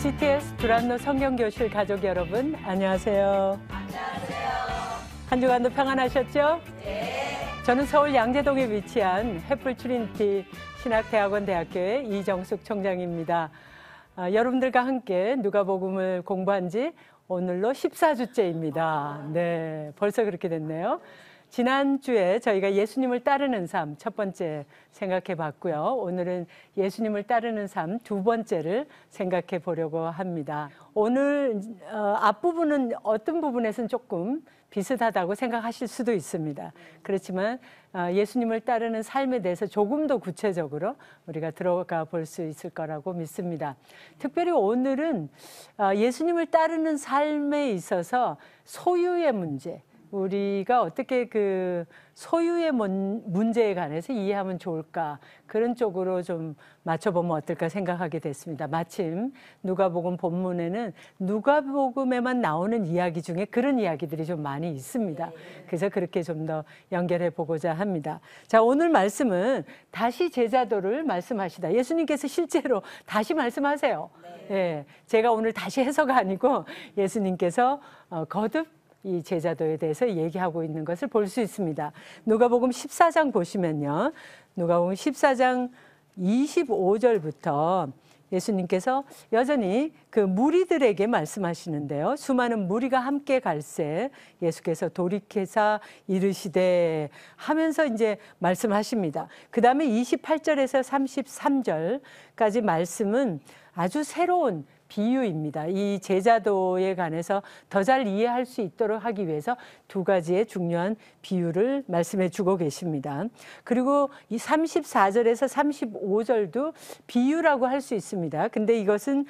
GTS 두란노 성경교실 가족 여러분, 안녕하세요. 안녕하세요. 한 주간도 평안하셨죠? 네. 저는 서울 양재동에 위치한 횃불 트리니티 신학대학원 대학교의 이정숙 총장입니다. 여러분들과 함께 누가복음을 공부한 지 오늘로 14주째입니다. 네, 벌써 그렇게 됐네요. 지난주에 저희가 예수님을 따르는 삶 첫 번째 생각해 봤고요. 오늘은 예수님을 따르는 삶 두 번째를 생각해 보려고 합니다. 오늘 앞부분은 어떤 부분에서는 조금 비슷하다고 생각하실 수도 있습니다. 그렇지만 예수님을 따르는 삶에 대해서 조금 더 구체적으로 우리가 들어가 볼 수 있을 거라고 믿습니다. 특별히 오늘은 예수님을 따르는 삶에 있어서 소유의 문제, 우리가 어떻게 그 소유의 문제에 관해서 이해하면 좋을까, 그런 쪽으로 좀 맞춰보면 어떨까 생각하게 됐습니다. 마침 누가복음 본문에는 누가복음에만 나오는 이야기 중에 그런 이야기들이 좀 많이 있습니다. 그래서 그렇게 좀 더 연결해 보고자 합니다. 자, 오늘 말씀은 다시 제자도를 말씀하시다. 예수님께서 실제로 다시 말씀하세요. 네, 제가 오늘 다시 해서가 아니고 예수님께서 거듭 이 제자도에 대해서 얘기하고 있는 것을 볼 수 있습니다. 누가복음 14장 보시면요. 누가복음 14장 25절부터 예수님께서 여전히 그 무리들에게 말씀하시는데요. 수많은 무리가 함께 갈새 예수께서 돌이켜서 이르시되 하면서 이제 말씀하십니다. 그 다음에 28절에서 33절까지 말씀은 아주 새로운 비유입니다. 이 제자도에 관해서 더 잘 이해할 수 있도록 하기 위해서 두 가지의 중요한 비유를 말씀해 주고 계십니다. 그리고 이 34절에서 35절도 비유라고 할 수 있습니다. 근데 이것은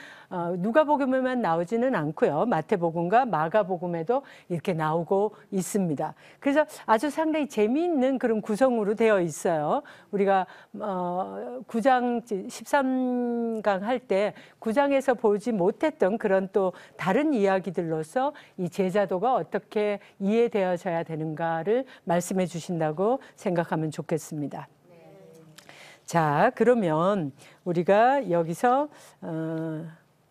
누가복음에만 나오지는 않고요. 마태복음과 마가복음에도 이렇게 나오고 있습니다. 그래서 아주 상당히 재미있는 그런 구성으로 되어 있어요. 우리가 9장 13강 할 때 9장에서 보지 못했던 그런 또 다른 이야기들로서 이 제자도가 어떻게 이해되어져야 되는가를 말씀해 주신다고 생각하면 좋겠습니다. 자, 그러면 우리가 여기서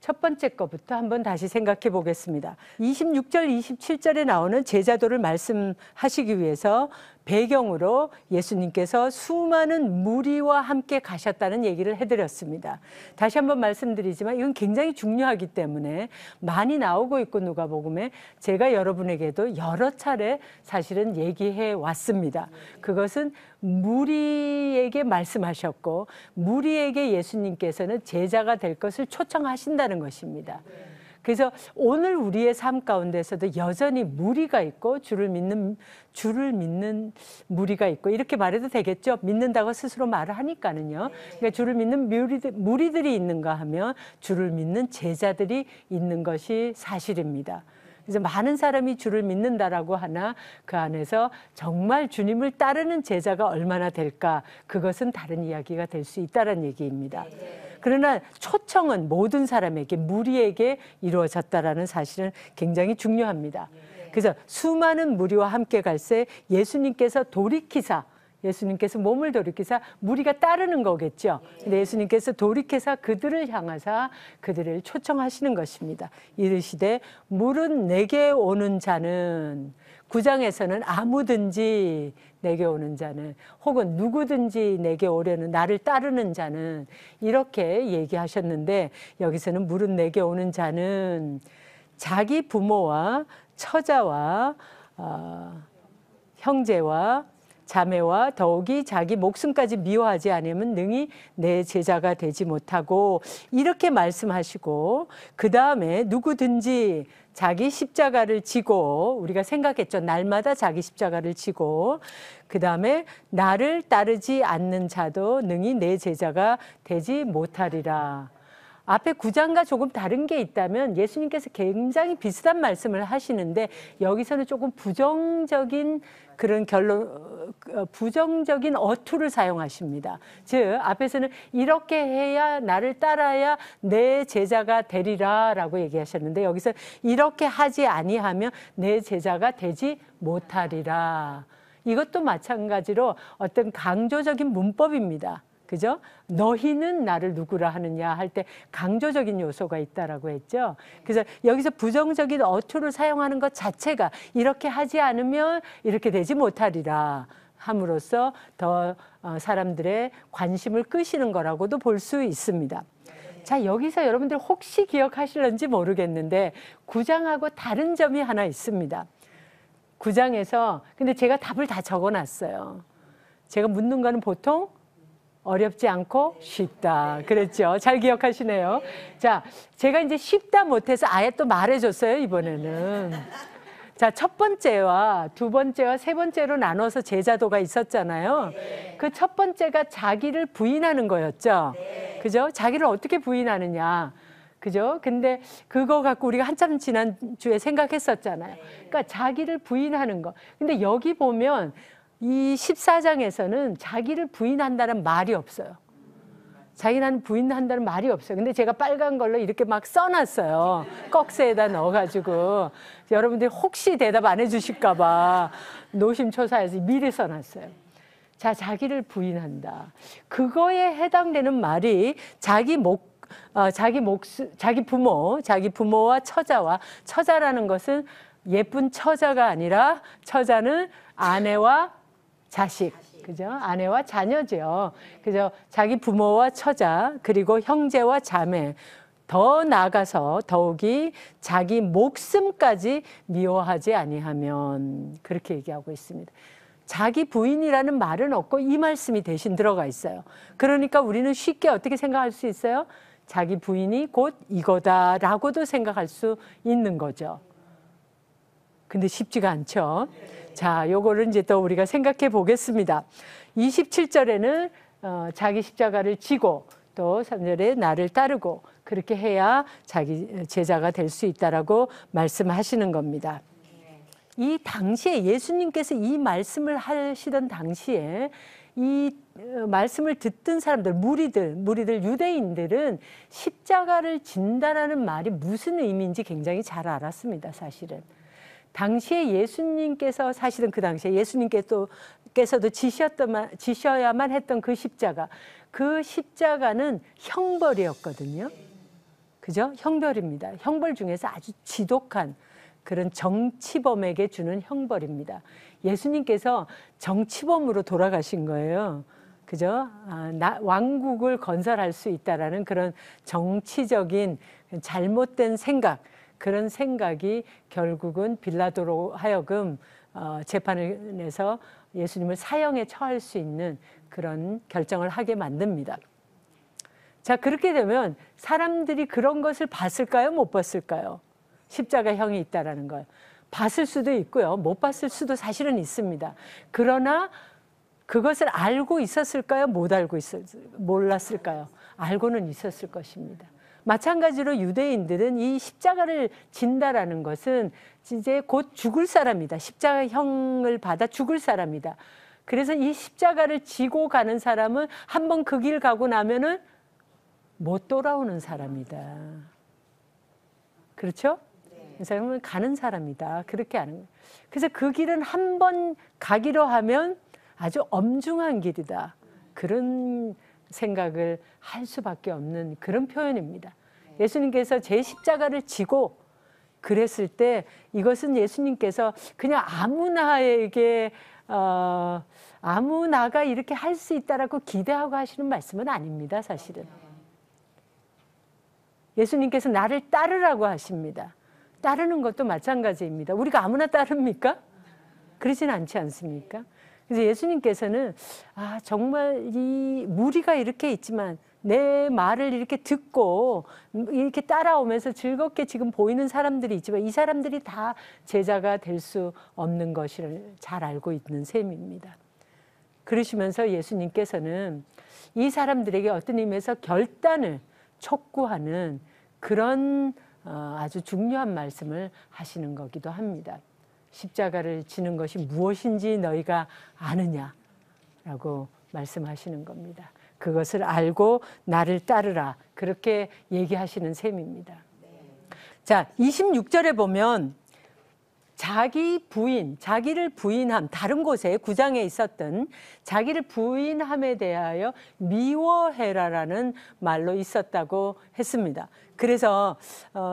첫 번째 거부터 한번 다시 생각해 보겠습니다. 26절, 27절에 나오는 제자도를 말씀하시기 위해서 배경으로 예수님께서 수많은 무리와 함께 가셨다는 얘기를 해드렸습니다. 다시 한번 말씀드리지만 이건 굉장히 중요하기 때문에 많이 나오고 있고 누가복음에 제가 여러분에게도 여러 차례 사실은 얘기해 왔습니다. 그것은 무리에게 말씀하셨고 무리에게 예수님께서는 제자가 될 것을 초청하신다는 것입니다. 그래서 오늘 우리의 삶 가운데서도 여전히 무리가 있고 주를 믿는 무리가 있고, 이렇게 말해도 되겠죠? 믿는다고 스스로 말을 하니까는요. 그러니까 주를 믿는 무리들이 있는가 하면 주를 믿는 제자들이 있는 것이 사실입니다. 그래서 많은 사람이 주를 믿는다라고 하나 그 안에서 정말 주님을 따르는 제자가 얼마나 될까, 그것은 다른 이야기가 될 수 있다는 얘기입니다. 그러나 초청은 모든 사람에게, 무리에게 이루어졌다라는 사실은 굉장히 중요합니다. 그래서 수많은 무리와 함께 갈새 예수님께서 돌이키사, 예수님께서 몸을 돌이키사 무리가 따르는 거겠죠. 근데 예수님께서 돌이켜서 그들을 향하사 그들을 초청하시는 것입니다. 이르시되 물은 내게 오는 자는, 9장에서는 아무든지 내게 오는 자는, 혹은 누구든지 내게 오려는, 나를 따르는 자는, 이렇게 얘기하셨는데 여기서는 물은 내게 오는 자는 자기 부모와 처자와 형제와 자매와 더욱이 자기 목숨까지 미워하지 않으면 능히 내 제자가 되지 못하고, 이렇게 말씀하시고 그 다음에 누구든지 자기 십자가를 지고, 우리가 생각했죠. 날마다 자기 십자가를 지고 그 다음에 나를 따르지 않는 자도 능히 내 제자가 되지 못하리라. 앞에 9장과 조금 다른 게 있다면 예수님께서 굉장히 비슷한 말씀을 하시는데 여기서는 조금 부정적인 그런 부정적인 어투를 사용하십니다. 즉 앞에서는 이렇게 해야, 나를 따라야 내 제자가 되리라 라고 얘기하셨는데 여기서 이렇게 하지 아니하면 내 제자가 되지 못하리라. 이것도 마찬가지로 어떤 강조적인 문법입니다. 그죠? 너희는 나를 누구라 하느냐 할 때 강조적인 요소가 있다라고 했죠. 그래서 여기서 부정적인 어투를 사용하는 것 자체가 이렇게 하지 않으면 이렇게 되지 못하리라 함으로써 더 사람들의 관심을 끄시는 거라고도 볼 수 있습니다. 자, 여기서 여러분들 혹시 기억하실런지 모르겠는데 9장하고 다른 점이 하나 있습니다. 9장에서 근데 제가 답을 다 적어놨어요. 제가 묻는 거는 보통 어렵지 않고 쉽다 그랬죠. 잘 기억하시네요. 자, 제가 이제 쉽다 못해서 아예 또 말해줬어요, 이번에는. 자, 첫 번째와 두 번째와 세 번째로 나눠서 제자도가 있었잖아요. 그 첫 번째가 자기를 부인하는 거였죠. 그죠? 자기를 어떻게 부인하느냐. 그죠? 근데 그거 갖고 우리가 한참 지난주에 생각했었잖아요. 그러니까 자기를 부인하는 거. 근데 여기 보면 이 14장에서는 자기를 부인한다는 말이 없어요. 자기는 부인한다는 말이 없어요. 근데 제가 빨간 걸로 이렇게 막 써놨어요. 꺽쇠에다 넣어가지고. 여러분들이 혹시 대답 안 해주실까 봐 노심초사해서 미리 써놨어요. 자, 자기를 부인한다. 그거에 해당되는 말이 자기 부모, 자기 부모와 처자라는 것은 예쁜 처자가 아니라 처자는 아내와 자식, 그죠? 아내와 자녀죠. 그죠? 자기 부모와 처자, 그리고 형제와 자매, 더 나아가서 더욱이 자기 목숨까지 미워하지 아니하면 그렇게 얘기하고 있습니다. 자기 부인이라는 말은 없고 이 말씀이 대신 들어가 있어요. 그러니까 우리는 쉽게 어떻게 생각할 수 있어요? 자기 부인이 곧 이거다라고도 생각할 수 있는 거죠. 근데 쉽지가 않죠. 자, 요거를 이제 또 우리가 생각해 보겠습니다. 27절에는 자기 십자가를 지고 또 3절에 나를 따르고 그렇게 해야 자기 제자가 될 수 있다라고 말씀하시는 겁니다. 이 당시에 예수님께서 이 말씀을 하시던 당시에 이 말씀을 듣던 사람들, 무리들, 유대인들은 십자가를 진다라는 말이 무슨 의미인지 굉장히 잘 알았습니다, 사실은. 당시에 예수님께서 사실은 그 당시에 예수님께서도 지셔야만 했던 그 십자가는 형벌이었거든요. 그죠? 형벌입니다. 형벌 중에서 아주 지독한 그런 정치범에게 주는 형벌입니다. 예수님께서 정치범으로 돌아가신 거예요. 그죠? 왕국을 건설할 수 있다라는 그런 정치적인 잘못된 생각, 그런 생각이 결국은 빌라도로 하여금 재판을 내서 예수님을 사형에 처할 수 있는 그런 결정을 하게 만듭니다. 자, 그렇게 되면 사람들이 그런 것을 봤을까요? 못 봤을까요? 십자가형이 있다라는 걸. 봤을 수도 있고요. 못 봤을 수도 사실은 있습니다. 그러나 그것을 알고 있었을까요? 몰랐을까요? 알고는 있었을 것입니다. 마찬가지로 유대인들은 이 십자가를 진다라는 것은 이제 곧 죽을 사람이다. 십자가형을 받아 죽을 사람이다. 그래서 이 십자가를 지고 가는 사람은 한번 그 길 가고 나면은 못 돌아오는 사람이다. 그렇죠? 이 사람은 가는 사람이다. 그렇게 하는 거예요. 그래서 그 길은 한 번 가기로 하면 아주 엄중한 길이다. 그런 생각을 할 수밖에 없는 그런 표현입니다. 예수님께서 제 십자가를 지고 그랬을 때 이것은 예수님께서 그냥 아무나가 이렇게 할 수 있다라고 기대하고 하시는 말씀은 아닙니다, 사실은. 예수님께서 나를 따르라고 하십니다. 따르는 것도 마찬가지입니다. 우리가 아무나 따릅니까? 그러진 않지 않습니까? 그래서 예수님께서는 정말 이 무리가 이렇게 있지만 내 말을 이렇게 듣고 이렇게 따라오면서 즐겁게 지금 보이는 사람들이 있지만 이 사람들이 다 제자가 될 수 없는 것을 잘 알고 있는 셈입니다. 그러시면서 예수님께서는 이 사람들에게 어떤 의미에서 결단을 촉구하는 그런 아주 중요한 말씀을 하시는 거기도 합니다. 십자가를 지는 것이 무엇인지 너희가 아느냐라고 말씀하시는 겁니다. 그것을 알고 나를 따르라. 그렇게 얘기하시는 셈입니다. 자, 26절에 보면 자기 부인, 자기를 부인함, 다른 곳에 구장에 있었던 자기를 부인함에 대하여 미워해라라는 말로 있었다고 했습니다. 그래서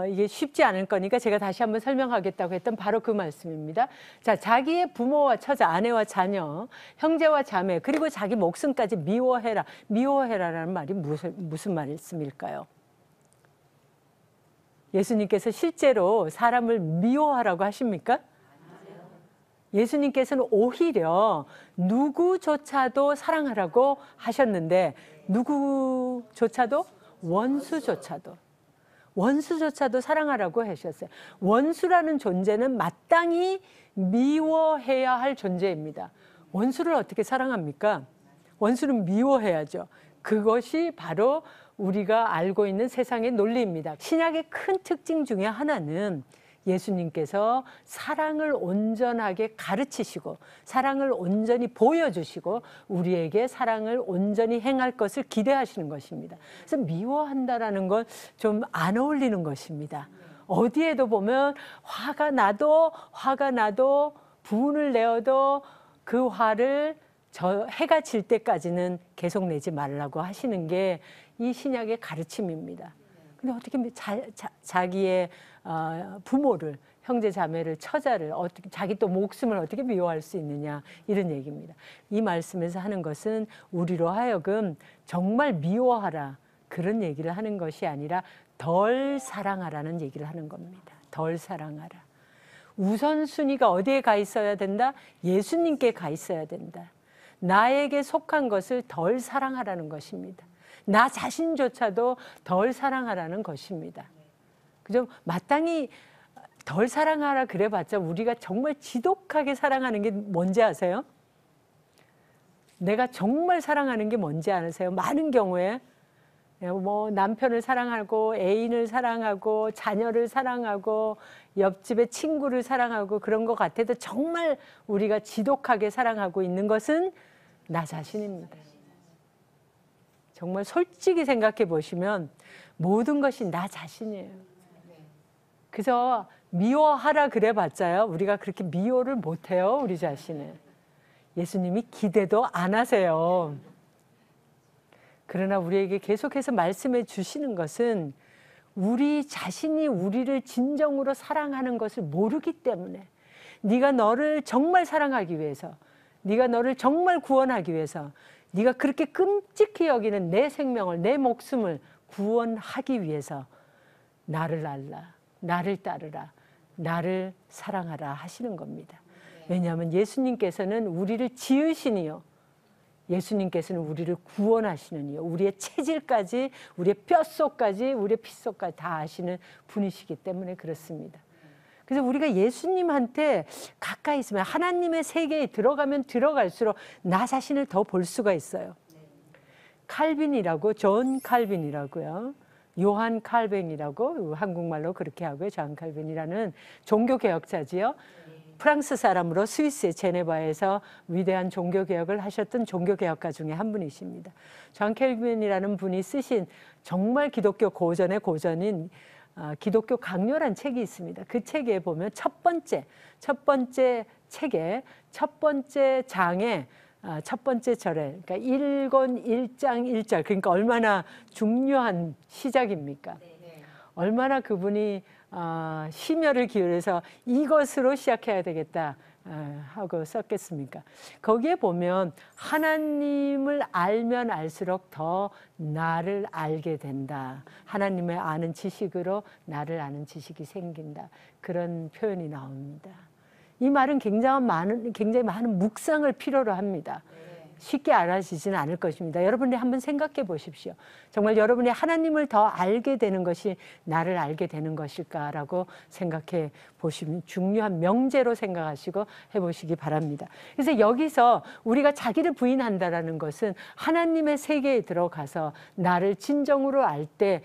이게 쉽지 않을 거니까 제가 다시 한번 설명하겠다고 했던 바로 그 말씀입니다. 자, 자기의 부모와 처자, 아내와 자녀, 형제와 자매, 그리고 자기 목숨까지 미워해라. 미워해라라는 말이 무슨 말씀일까요? 예수님께서 실제로 사람을 미워하라고 하십니까? 예수님께서는 오히려 누구조차도 사랑하라고 하셨는데 누구조차도? 원수조차도 사랑하라고 하셨어요. 원수라는 존재는 마땅히 미워해야 할 존재입니다. 원수를 어떻게 사랑합니까? 원수는 미워해야죠. 그것이 바로 우리가 알고 있는 세상의 논리입니다. 신약의 큰 특징 중에 하나는 예수님께서 사랑을 온전하게 가르치시고 사랑을 온전히 보여주시고 우리에게 사랑을 온전히 행할 것을 기대하시는 것입니다. 그래서 미워한다라는 건 좀 안 어울리는 것입니다. 어디에도 보면 화가 나도 분을 내어도 그 화를 해가 질 때까지는 계속 내지 말라고 하시는 게 이 신약의 가르침입니다. 근데 어떻게 자기의 부모를, 형제 자매를, 처자를 어떻게 자기 또 목숨을 어떻게 미워할 수 있느냐 이런 얘기입니다. 이 말씀에서 하는 것은 우리로 하여금 정말 미워하라 그런 얘기를 하는 것이 아니라 덜 사랑하라는 얘기를 하는 겁니다. 덜 사랑하라. 우선순위가 어디에 가 있어야 된다? 예수님께 가 있어야 된다. 나에게 속한 것을 덜 사랑하라는 것입니다. 나 자신조차도 덜 사랑하라는 것입니다. 그죠? 마땅히 덜 사랑하라 그래봤자 우리가 정말 지독하게 사랑하는 게 뭔지 아세요? 내가 정말 사랑하는 게 뭔지 아세요? 많은 경우에 뭐 남편을 사랑하고 애인을 사랑하고 자녀를 사랑하고 옆집의 친구를 사랑하고 그런 것 같아도 정말 우리가 지독하게 사랑하고 있는 것은 나 자신입니다. 정말 솔직히 생각해 보시면 모든 것이 나 자신이에요. 그래서 미워하라 그래봤자요 우리가 그렇게 미워를 못해요. 우리 자신을. 예수님이 기대도 안 하세요. 그러나 우리에게 계속해서 말씀해 주시는 것은 우리 자신이 우리를 진정으로 사랑하는 것을 모르기 때문에 네가 너를 정말 사랑하기 위해서 네가 너를 정말 구원하기 위해서 네가 그렇게 끔찍히 여기는 내 생명을 내 목숨을 구원하기 위해서 나를 알라 나를 따르라 나를 사랑하라 하시는 겁니다. 왜냐하면 예수님께서는 우리를 지으시니요 예수님께서는 우리를 구원하시는 이요 우리의 체질까지 우리의 뼛속까지 우리의 핏속까지 다 아시는 분이시기 때문에 그렇습니다. 그래서 우리가 예수님한테 가까이 있으면 하나님의 세계에 들어가면 들어갈수록 나 자신을 더 볼 수가 있어요. 칼빈이라고 존 칼빈이라고요. 요한 칼뱅이라고 한국말로 그렇게 하고요. 존 칼빈이라는 종교개혁자지요. 프랑스 사람으로 스위스의 제네바에서 위대한 종교개혁을 하셨던 종교개혁가 중에 한 분이십니다. 존 칼빈이라는 분이 쓰신 정말 기독교 고전의 고전인 기독교 강요란 책이 있습니다. 그 책에 보면 첫 번째 책의 첫 번째 장에 첫 번째 절에 그러니까 1권 1장 1절 그러니까 얼마나 중요한 시작입니까? 얼마나 그분이 심혈을 기울여서 이것으로 시작해야 되겠다 하고 썼겠습니까? 거기에 보면 하나님을 알면 알수록 더 나를 알게 된다. 하나님을 아는 지식으로 나를 아는 지식이 생긴다. 그런 표현이 나옵니다. 이 말은 굉장히 많은 묵상을 필요로 합니다. 쉽게 알아지지는 않을 것입니다. 여러분이 한번 생각해 보십시오. 정말 여러분이 하나님을 더 알게 되는 것이 나를 알게 되는 것일까라고 생각해 보시면 중요한 명제로 생각하시고 해보시기 바랍니다. 그래서 여기서 우리가 자기를 부인한다라는 것은 하나님의 세계에 들어가서 나를 진정으로 알 때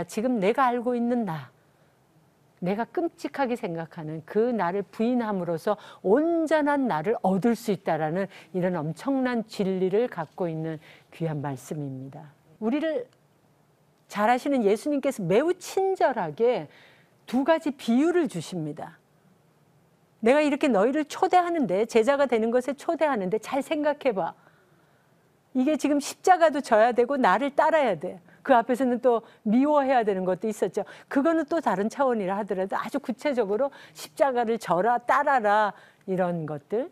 지금 내가 알고 있는 내가 끔찍하게 생각하는 그 나를 부인함으로써 온전한 나를 얻을 수 있다라는 이런 엄청난 진리를 갖고 있는 귀한 말씀입니다. 우리를 잘 아시는 예수님께서 매우 친절하게 두 가지 비유를 주십니다. 내가 이렇게 너희를 초대하는데, 제자가 되는 것에 초대하는데 잘 생각해 봐. 이게 지금 십자가도 져야 되고 나를 따라야 돼. 그 앞에서는 또 미워해야 되는 것도 있었죠. 그거는 또 다른 차원이라 하더라도 아주 구체적으로 십자가를 져라, 따라라, 이런 것들.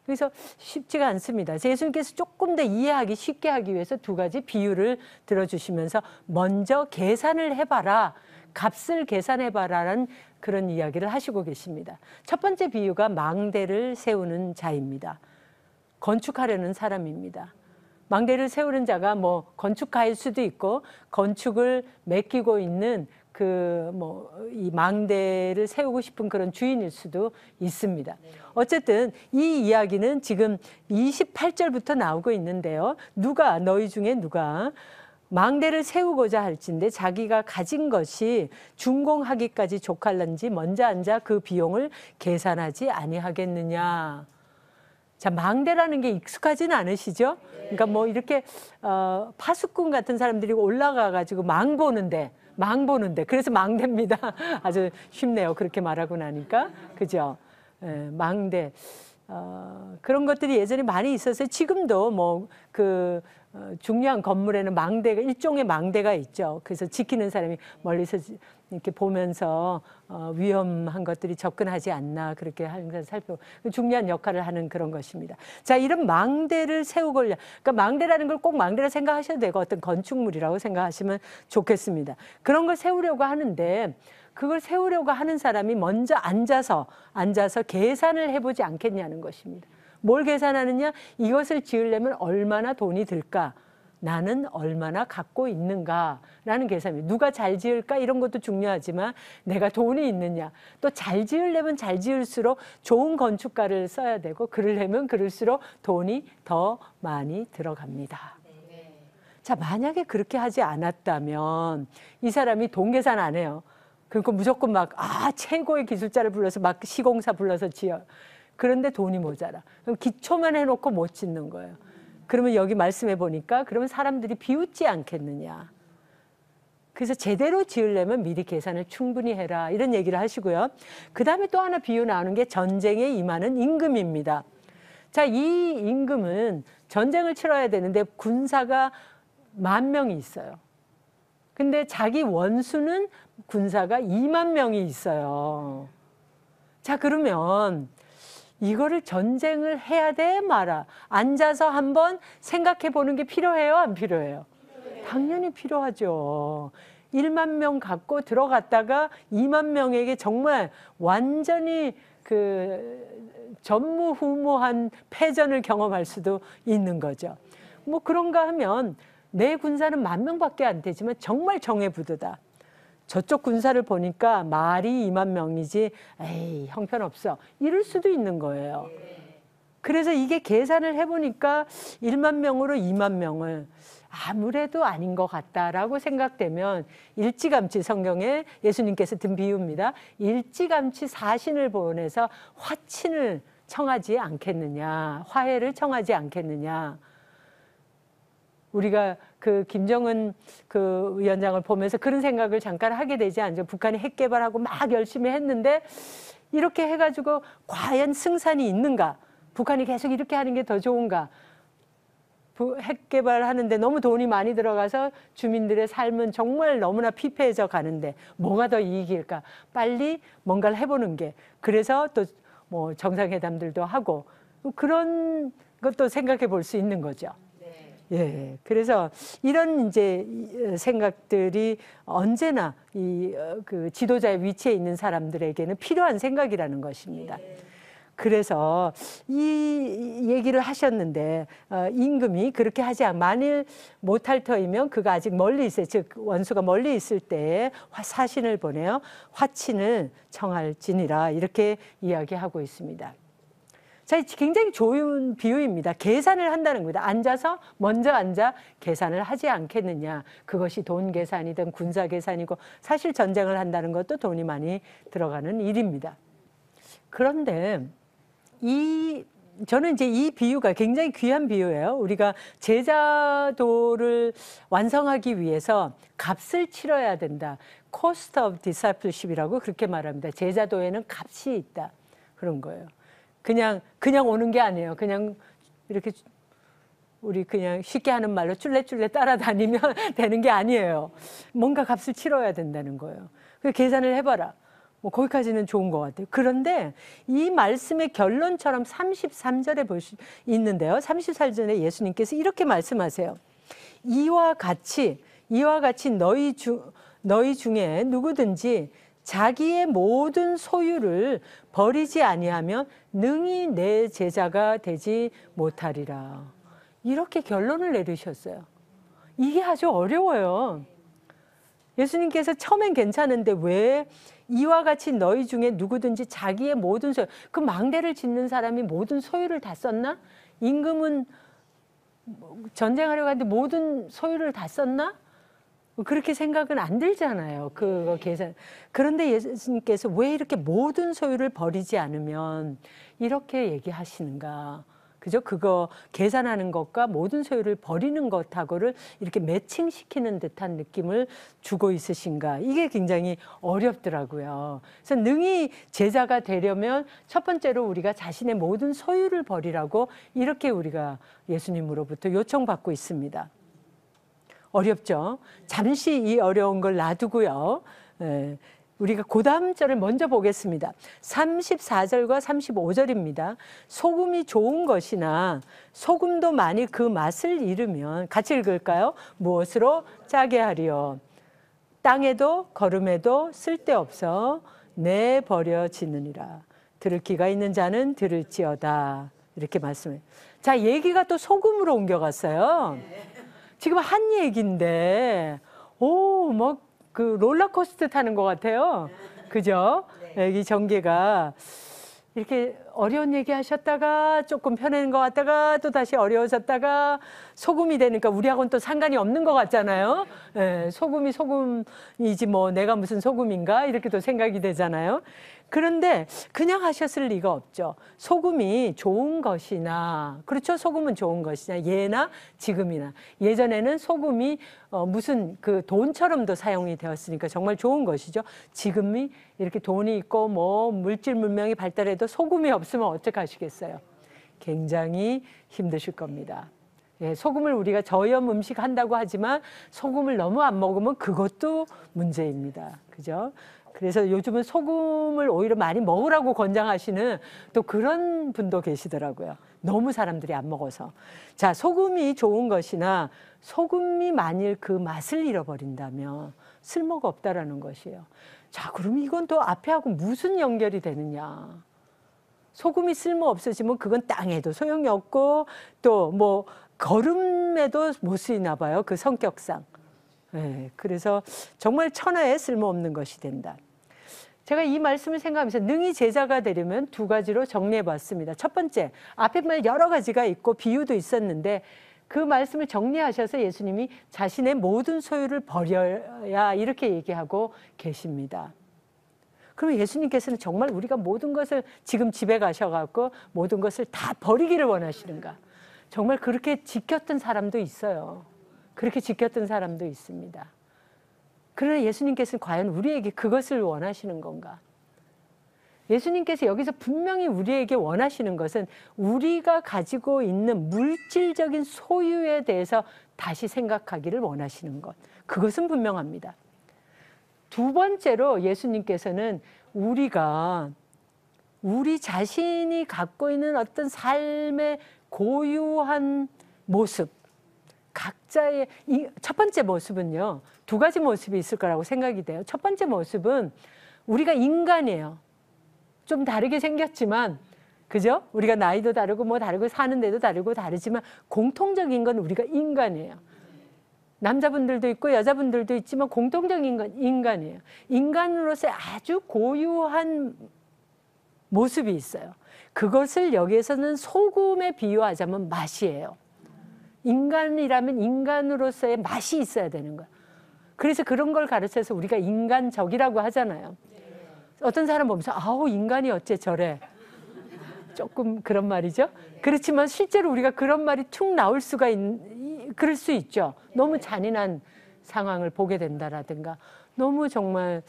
그래서 쉽지가 않습니다. 예수님께서 조금 더 이해하기 쉽게 하기 위해서 두 가지 비유를 들어주시면서 먼저 계산을 해봐라, 값을 계산해봐라라는 그런 이야기를 하시고 계십니다. 첫 번째 비유가 망대를 세우는 자입니다. 건축하려는 사람입니다. 망대를 세우는 자가 뭐 건축가일 수도 있고 건축을 맡기고 있는 이 망대를 세우고 싶은 그런 주인일 수도 있습니다. 어쨌든 이 이야기는 지금 28절부터 나오고 있는데요. 너희 중에 누가 망대를 세우고자 할진대 자기가 가진 것이 준공하기까지 족할런지 먼저 앉아 그 비용을 계산하지 아니하겠느냐. 자, 망대라는 게 익숙하진 않으시죠? 그러니까 뭐 이렇게 파수꾼 같은 사람들이 올라가 가지고 망 보는데 그래서 망대입니다. 아주 쉽네요. 그렇게 말하고 나니까. 그죠? 망대. 그런 것들이 예전에 많이 있었어요. 지금도 중요한 건물에는 일종의 망대가 있죠. 그래서 지키는 사람이 멀리서 이렇게 보면서 위험한 것들이 접근하지 않나 그렇게 항상 살펴보고 중요한 역할을 하는 그런 것입니다. 자, 이런 망대를 세우고자, 그러니까 망대라는 걸 꼭 망대라 생각하셔도 되고 어떤 건축물이라고 생각하시면 좋겠습니다. 그런 걸 세우려고 하는데 그걸 세우려고 하는 사람이 먼저 앉아서 계산을 해보지 않겠냐는 것입니다. 뭘 계산하느냐? 이것을 지으려면 얼마나 돈이 들까? 나는 얼마나 갖고 있는가라는 계산입니다. 누가 잘 지을까? 이런 것도 중요하지만 내가 돈이 있느냐? 또 잘 지으려면 잘 지을수록 좋은 건축가를 써야 되고 그러려면 그럴수록 돈이 더 많이 들어갑니다. 자, 만약에 그렇게 하지 않았다면 이 사람이 돈 계산 안 해요. 그러니까 무조건 최고의 기술자를 불러서 시공사 불러서 지어. 그런데 돈이 모자라. 그럼 기초만 해놓고 못 짓는 거예요. 그러면 여기 말씀해 보니까 그러면 사람들이 비웃지 않겠느냐. 그래서 제대로 지으려면 미리 계산을 충분히 해라. 이런 얘기를 하시고요. 그 다음에 또 하나 비유 나오는 게 전쟁에 임하는 임금입니다. 자, 이 임금은 전쟁을 치러야 되는데 군사가 10,000명이 있어요. 근데 자기 원수는 군사가 20,000명이 있어요. 자, 그러면 이거를 전쟁을 해야 돼 마라. 앉아서 한번 생각해 보는 게 필요해요, 안 필요해요? 당연히 필요하죠. 10,000명 갖고 들어갔다가 20,000명에게 정말 완전히 전무후무한 패전을 경험할 수도 있는 거죠. 뭐 그런가 하면 내 군사는 10,000명밖에 안 되지만 정말 정예부도다. 저쪽 군사를 보니까 말이 20,000명이지 에이 형편없어 이럴 수도 있는 거예요. 그래서 이게 계산을 해보니까 10,000명으로 20,000명을 아무래도 아닌 것 같다라고 생각되면 일찌감치 성경에 예수님께서 든 비유입니다. 일찌감치 사신을 보내서 화친을 청하지 않겠느냐, 화해를 청하지 않겠느냐. 우리가 김정은 위원장을 보면서 그런 생각을 잠깐 하게 되지 않죠. 북한이 핵 개발하고 막 열심히 했는데 이렇게 해가지고 과연 승산이 있는가? 북한이 계속 이렇게 하는 게 더 좋은가? 핵 개발하는데 너무 돈이 많이 들어가서 주민들의 삶은 정말 너무나 피폐해져 가는데 뭐가 더 이익일까? 빨리 뭔가를 해보는 게. 그래서 또 뭐 정상회담들도 하고 그런 것도 생각해 볼 수 있는 거죠. 예, 그래서 이런 이제 생각들이 언제나 그 지도자의 위치에 있는 사람들에게는 필요한 생각이라는 것입니다. 그래서 이 얘기를 하셨는데 임금이 그렇게 하지 않아 만일 못할 터이면 그가 아직 멀리 있어요. 즉 원수가 멀리 있을 때에 사신을 보내어 화친을 청할지니라 이렇게 이야기하고 있습니다. 자, 굉장히 좋은 비유입니다. 계산을 한다는 겁니다. 먼저 앉아 계산을 하지 않겠느냐. 그것이 돈 계산이든 군사 계산이고 사실 전쟁을 한다는 것도 돈이 많이 들어가는 일입니다. 그런데 저는 이제 이 비유가 굉장히 귀한 비유예요. 우리가 제자도를 완성하기 위해서 값을 치러야 된다. Cost of discipleship이라고 그렇게 말합니다. 제자도에는 값이 있다. 그런 거예요. 그냥 오는 게 아니에요. 그냥 이렇게 우리 그냥 쉽게 하는 말로 쫄래쫄래 따라다니면 되는 게 아니에요. 뭔가 값을 치러야 된다는 거예요. 그 계산을 해봐라. 뭐 거기까지는 좋은 것 같아요. 그런데 이 말씀의 결론처럼 33절에 있는데요. 34절에 예수님께서 이렇게 말씀하세요. 이와 같이 너희 중에 누구든지 자기의 모든 소유를 버리지 아니하면 능히 내 제자가 되지 못하리라. 이렇게 결론을 내리셨어요. 이게 아주 어려워요. 예수님께서 처음엔 괜찮은데 왜 이와 같이 너희 중에 누구든지 자기의 모든 소유, 그 망대를 짓는 사람이 모든 소유를 다 썼나? 임금은 전쟁하려고 하는데 모든 소유를 다 썼나? 그렇게 생각은 안 들잖아요. 그거 계산. 그런데 예수님께서 왜 이렇게 모든 소유를 버리지 않으면 이렇게 얘기하시는가? 그죠? 그거 계산하는 것과 모든 소유를 버리는 것하고를 이렇게 매칭시키는 듯한 느낌을 주고 있으신가? 이게 굉장히 어렵더라고요. 그래서 능히 제자가 되려면 첫 번째로 우리가 자신의 모든 소유를 버리라고 이렇게 우리가 예수님으로부터 요청받고 있습니다. 어렵죠? 잠시 이 어려운 걸 놔두고요. 우리가 그 다음 절을 먼저 보겠습니다. 34절과 35절입니다. 소금이 좋은 것이나 소금도 만일 그 맛을 잃으면 같이 읽을까요? 무엇으로 짜게 하리요? 땅에도 거름에도 쓸데없어 내버려지느니라. 들을 귀가 있는 자는 들을지어다. 이렇게 말씀해요. 자, 얘기가 또 소금으로 옮겨갔어요. 지금 한 얘기인데, 그 롤러코스터 타는 것 같아요. 그죠? 이 전개가 이렇게 어려운 얘기 하셨다가 조금 편한 것 같다가 또 다시 어려워졌다가 소금이 되니까 우리하고는 또 상관이 없는 것 같잖아요. 소금이 소금이지 뭐 내가 무슨 소금인가 이렇게 또 생각이 되잖아요. 그런데 그냥 하셨을 리가 없죠. 소금이 좋은 것이나, 그렇죠? 소금은 좋은 것이나, 예나 지금이나. 예전에는 소금이 무슨 그 돈처럼도 사용이 되었으니까 정말 좋은 것이죠. 지금이 이렇게 돈이 있고 뭐 물질 문명이 발달해도 소금이 없으면 어떡하시겠어요? 굉장히 힘드실 겁니다. 예, 소금을 우리가 저염 음식 한다고 하지만 소금을 너무 안 먹으면 그것도 문제입니다. 그죠? 그래서 요즘은 소금을 오히려 많이 먹으라고 권장하시는 또 그런 분도 계시더라고요. 너무 사람들이 안 먹어서. 자, 소금이 좋은 것이나 소금이 만일 그 맛을 잃어버린다면 쓸모가 없다라는 것이에요. 자, 그럼 이건 또 앞에 하고 무슨 연결이 되느냐. 소금이 쓸모 없어지면 그건 땅에도 소용이 없고 또 뭐 거름에도 못 쓰이나 봐요. 그 성격상. 네, 그래서 정말 천하에 쓸모없는 것이 된다. 제가 이 말씀을 생각하면서 능히 제자가 되려면 두 가지로 정리해 봤습니다. 첫 번째, 앞에 말 여러 가지가 있고 비유도 있었는데 그 말씀을 정리하셔서 예수님이 자신의 모든 소유를 버려야 이렇게 얘기하고 계십니다. 그럼 예수님께서는 정말 우리가 모든 것을 지금 집에 가셔갖고 모든 것을 다 버리기를 원하시는가? 정말 그렇게 지켰던 사람도 있어요. 그렇게 지켰던 사람도 있습니다. 그러나 예수님께서는 과연 우리에게 그것을 원하시는 건가? 예수님께서 여기서 분명히 우리에게 원하시는 것은 우리가 가지고 있는 물질적인 소유에 대해서 다시 생각하기를 원하시는 것. 그것은 분명합니다. 두 번째로 예수님께서는 우리 자신이 갖고 있는 어떤 삶의 고유한 모습, 각자의 첫 번째 모습은요, 두 가지 모습이 있을 거라고 생각이 돼요. 첫 번째 모습은 우리가 인간이에요. 좀 다르게 생겼지만, 그죠? 우리가 나이도 다르고 뭐 다르고 사는 데도 다르고 다르지만 공통적인 건 우리가 인간이에요. 남자분들도 있고 여자분들도 있지만 공통적인 건 인간이에요. 인간으로서의 아주 고유한 모습이 있어요. 그것을 여기에서는 소금에 비유하자면 맛이에요. 인간이라면 인간으로서의 맛이 있어야 되는 거예요. 그래서 그런 걸 가르쳐서 우리가 인간적이라고 하잖아요. 어떤 사람 보면서 아우 인간이 어째 저래. 조금 그런 말이죠. 그렇지만 실제로 우리가 그런 말이 툭 나올 수가 그럴 수 있죠. 너무 잔인한 상황을 보게 된다라든가 너무 정말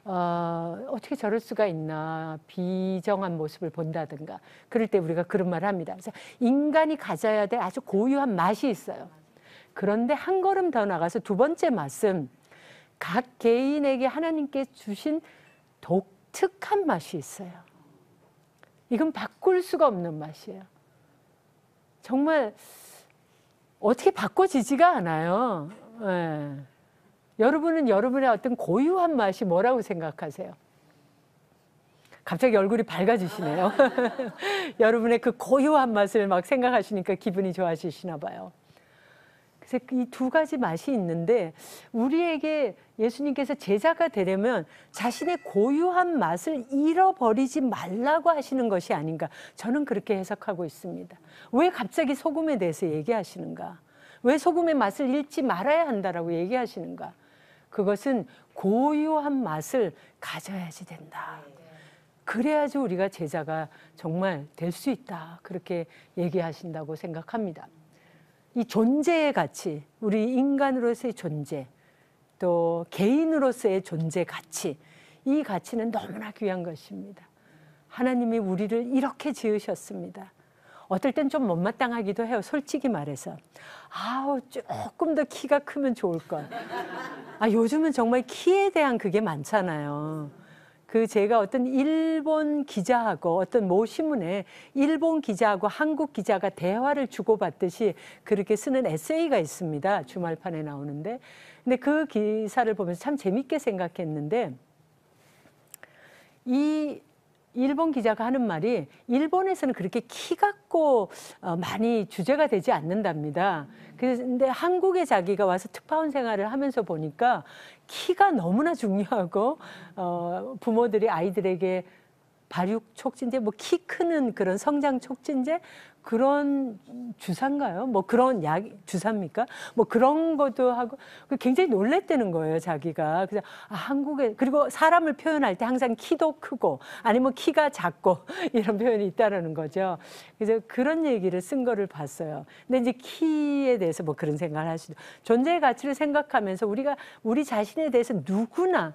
어떻게 저럴 수가 있나, 비정한 모습을 본다든가 그럴 때 우리가 그런 말을 합니다. 그래서 인간이 가져야 될 아주 고유한 맛이 있어요. 그런데 한 걸음 더 나가서 두 번째 맛은 각 개인에게 하나님께 주신 독특한 맛이 있어요. 이건 바꿀 수가 없는 맛이에요. 정말 어떻게 바꿔지지가 않아요. 네. 여러분은 여러분의 어떤 고유한 맛이 뭐라고 생각하세요? 갑자기 얼굴이 밝아지시네요. 여러분의 그 고유한 맛을 막 생각하시니까 기분이 좋아지시나 봐요. 그래서 이 두 가지 맛이 있는데 우리에게 예수님께서 제자가 되려면 자신의 고유한 맛을 잃어버리지 말라고 하시는 것이 아닌가, 저는 그렇게 해석하고 있습니다. 왜 갑자기 소금에 대해서 얘기하시는가? 왜 소금의 맛을 잃지 말아야 한다라고 얘기하시는가? 그것은 고유한 맛을 가져야지 된다. 그래야지 우리가 제자가 정말 될 수 있다. 그렇게 얘기하신다고 생각합니다. 이 존재의 가치, 우리 인간으로서의 존재, 또 개인으로서의 존재 가치, 이 가치는 너무나 귀한 것입니다. 하나님이 우리를 이렇게 지으셨습니다. 어떨 땐 좀 못마땅하기도 해요. 솔직히 말해서. 조금 더 키가 크면 좋을 걸. 요즘은 정말 키에 대한 그게 많잖아요. 제가 어떤 일본 기자하고 어떤 모 신문에 일본 기자하고 한국 기자가 대화를 주고받듯이 그렇게 쓰는 에세이가 있습니다. 주말판에 나오는데. 근데 그 기사를 보면서 참 재밌게 생각했는데, 이 일본 기자가 하는 말이 일본에서는 그렇게 키 갖고 많이 주제가 되지 않는답니다. 그런데 한국에 자기가 와서 특파원 생활을 하면서 보니까 키가 너무나 중요하고 부모들이 아이들에게 발육 촉진제, 뭐 키 크는 그런 성장 촉진제, 그런 주사인가요? 뭐 그런 약, 주사입니까? 뭐 그런 것도 하고 굉장히 놀랬다는 거예요, 자기가. 그래서 한국에, 그리고 사람을 표현할 때 항상 키도 크고 아니면 키가 작고 이런 표현이 있다라는 거죠. 그래서 그런 얘기를 쓴 거를 봤어요. 근데 이제 키에 대해서 뭐 그런 생각을 할 수도, 존재의 가치를 생각하면서 우리가 우리 자신에 대해서 누구나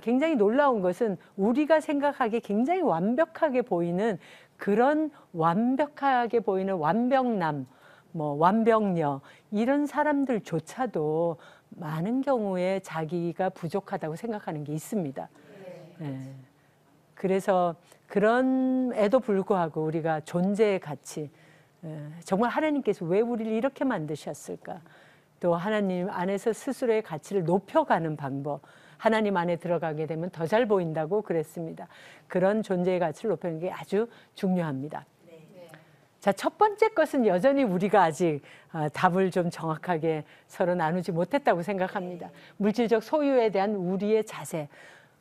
굉장히 놀라운 것은 우리가 생각하기에 굉장히 완벽하게 보이는 그런 완벽하게 보이는 완벽남, 뭐 완벽녀, 이런 사람들조차도 많은 경우에 자기가 부족하다고 생각하는 게 있습니다. 네. 그래서 그런에도 불구하고 우리가 존재의 가치, 정말 하나님께서 왜 우리를 이렇게 만드셨을까? 또 하나님 안에서 스스로의 가치를 높여가는 방법, 하나님 안에 들어가게 되면 더 잘 보인다고 그랬습니다. 그런 존재의 가치를 높이는 게 아주 중요합니다. 자, 첫 번째 것은 여전히 우리가 아직 답을 좀 정확하게 서로 나누지 못했다고 생각합니다. 물질적 소유에 대한 우리의 자세.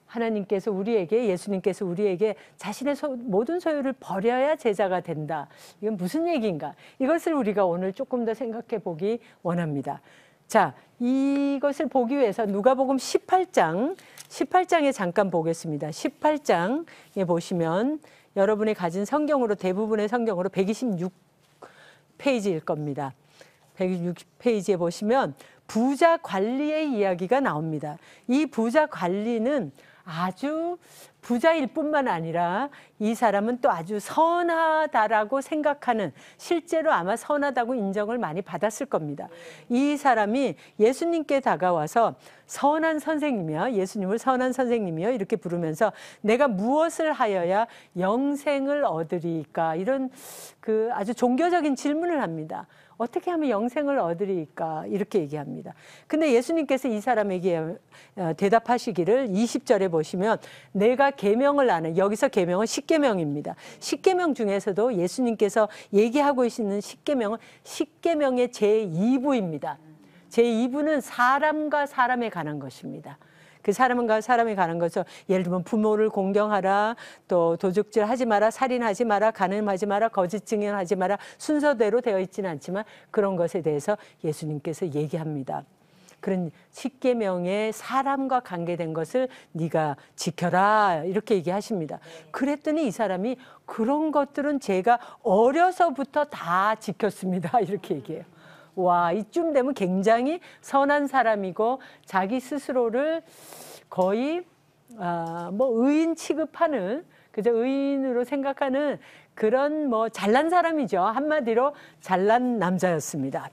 하나님께서 우리에게, 예수님께서 우리에게 자신의 모든 소유를 버려야 제자가 된다. 이건 무슨 얘기인가? 이것을 우리가 오늘 조금 더 생각해 보기 원합니다. 자, 이것을 보기 위해서 누가복음 18장에 잠깐 보겠습니다. 18장에 보시면 여러분이 가진 성경으로, 대부분의 성경으로 126페이지일 겁니다. 126페이지에 보시면 부자 관리의 이야기가 나옵니다. 이 부자 관리는 아주 부자일 뿐만 아니라 이 사람은 또 아주 선하다라고 생각하는, 실제로 아마 선하다고 인정을 많이 받았을 겁니다. 이 사람이 예수님께 다가와서 선한 선생님이여, 예수님을 선한 선생님이여 이렇게 부르면서 내가 무엇을 하여야 영생을 얻으리까, 이런 그 아주 종교적인 질문을 합니다. 어떻게 하면 영생을 얻으리까, 이렇게 얘기합니다. 근데 예수님께서 이 사람에게 대답하시기를 20절에 보시면 내가 계명을 아는, 여기서 계명은 십계명입니다. 십계명 중에서도 예수님께서 얘기하고 있는 십계명은 십계명의 제2부입니다. 제2부는 사람과 사람에 관한 것입니다. 그 사람과 사람에 관한 것은 예를 들면 부모를 공경하라, 또 도둑질 하지 마라, 살인하지 마라, 간음하지 마라, 거짓 증언하지 마라, 순서대로 되어 있지는 않지만 그런 것에 대해서 예수님께서 얘기합니다. 그런 십계명의 사람과 관계된 것을 네가 지켜라, 이렇게 얘기하십니다. 그랬더니 이 사람이 그런 것들은 제가 어려서부터 다 지켰습니다, 이렇게 얘기해요. 와, 이쯤 되면 굉장히 선한 사람이고 자기 스스로를 거의 뭐 의인 취급하는, 그저 의인으로 생각하는 그런 뭐 잘난 사람이죠. 한마디로 잘난 남자였습니다.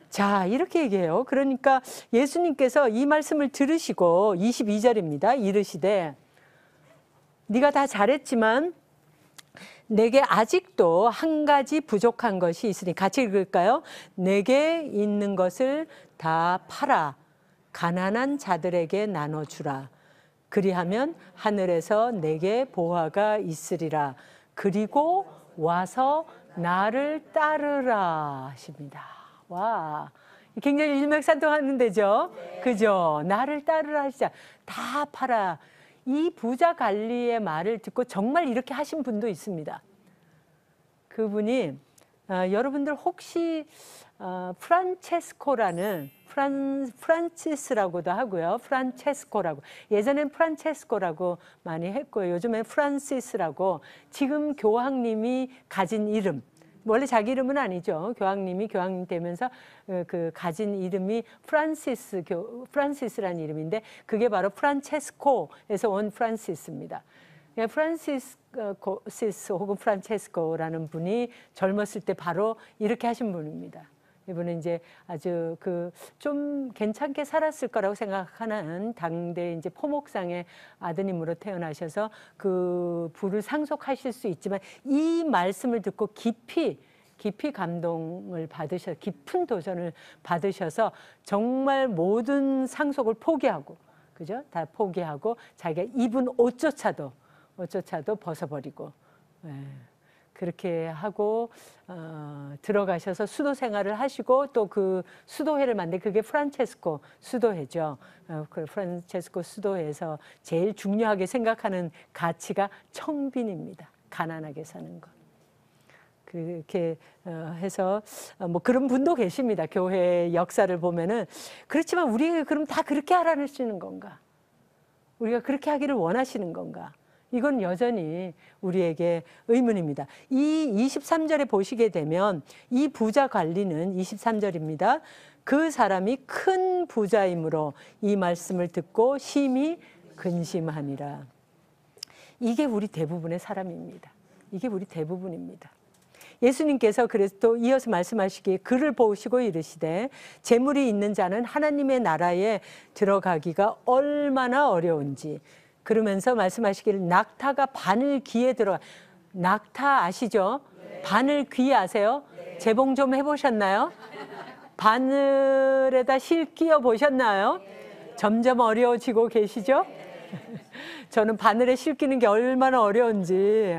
자, 이렇게 얘기해요. 그러니까 예수님께서 이 말씀을 들으시고 22절입니다. 이르시되 네가 다 잘했지만 내게 아직도 한 가지 부족한 것이 있으니, 같이 읽을까요? 내게 있는 것을 다 팔아 가난한 자들에게 나눠주라. 그리하면 하늘에서 내게 보화가 있으리라. 그리고 와서 나를 따르라 하십니다. 와, 굉장히 일맥상통하는 데죠. 그죠? 나를 따르라 하시자. 다 팔아. 이 부자 관리의 말을 듣고 정말 이렇게 하신 분도 있습니다. 그분이 여러분들 혹시 프란체스코라는, 프란치스라고도 하고요. 프란체스코라고. 예전엔 프란체스코라고 많이 했고요. 요즘엔 프란시스라고, 지금 교황님이 가진 이름, 원래 자기 이름은 아니죠. 교황님이 교황님 되면서 그 가진 이름이 프란시스라는 이름인데, 그게 바로 프란체스코에서 온 프란시스입니다. 프란시스 혹은 프란체스코라는 분이 젊었을 때 바로 이렇게 하신 분입니다. 이분은 이제 아주 좀 괜찮게 살았을 거라고 생각하는 당대 이제 포목상의 아드님으로 태어나셔서 그 부를 상속하실 수 있지만, 이 말씀을 듣고 깊이 감동을 받으셔서, 깊은 도전을 받으셔서 정말 모든 상속을 포기하고, 그죠? 다 포기하고 자기가 입은 옷조차도 벗어버리고, 그렇게 하고 들어가셔서 수도 생활을 하시고, 또 그 수도회를 만든, 그게 프란체스코 수도회죠. 그 프란체스코 수도회에서 제일 중요하게 생각하는 가치가 청빈입니다. 가난하게 사는 것. 그렇게 해서 뭐 그런 분도 계십니다. 교회 역사를 보면은. 그렇지만 우리가 그럼 다 그렇게 하라시는 건가? 우리가 그렇게 하기를 원하시는 건가? 이건 여전히 우리에게 의문입니다. 이 23절에 보시게 되면 이 부자 관리는 23절입니다. 그 사람이 큰 부자이므로 이 말씀을 듣고 심히 근심하니라. 이게 우리 대부분의 사람입니다. 이게 우리 대부분입니다. 예수님께서 그래서 또 이어서 말씀하시기에 그를 보시고 이르시되 재물이 있는 자는 하나님의 나라에 들어가기가 얼마나 어려운지, 그러면서 말씀하시기를 낙타가 바늘 귀에 들어가. 낙타 아시죠? 네. 바늘 귀 아세요? 네. 재봉 좀 해보셨나요? 바늘에다 실 끼워 보셨나요? 네. 점점 어려워지고 계시죠? 네. 저는 바늘에 실 끼는 게 얼마나 어려운지,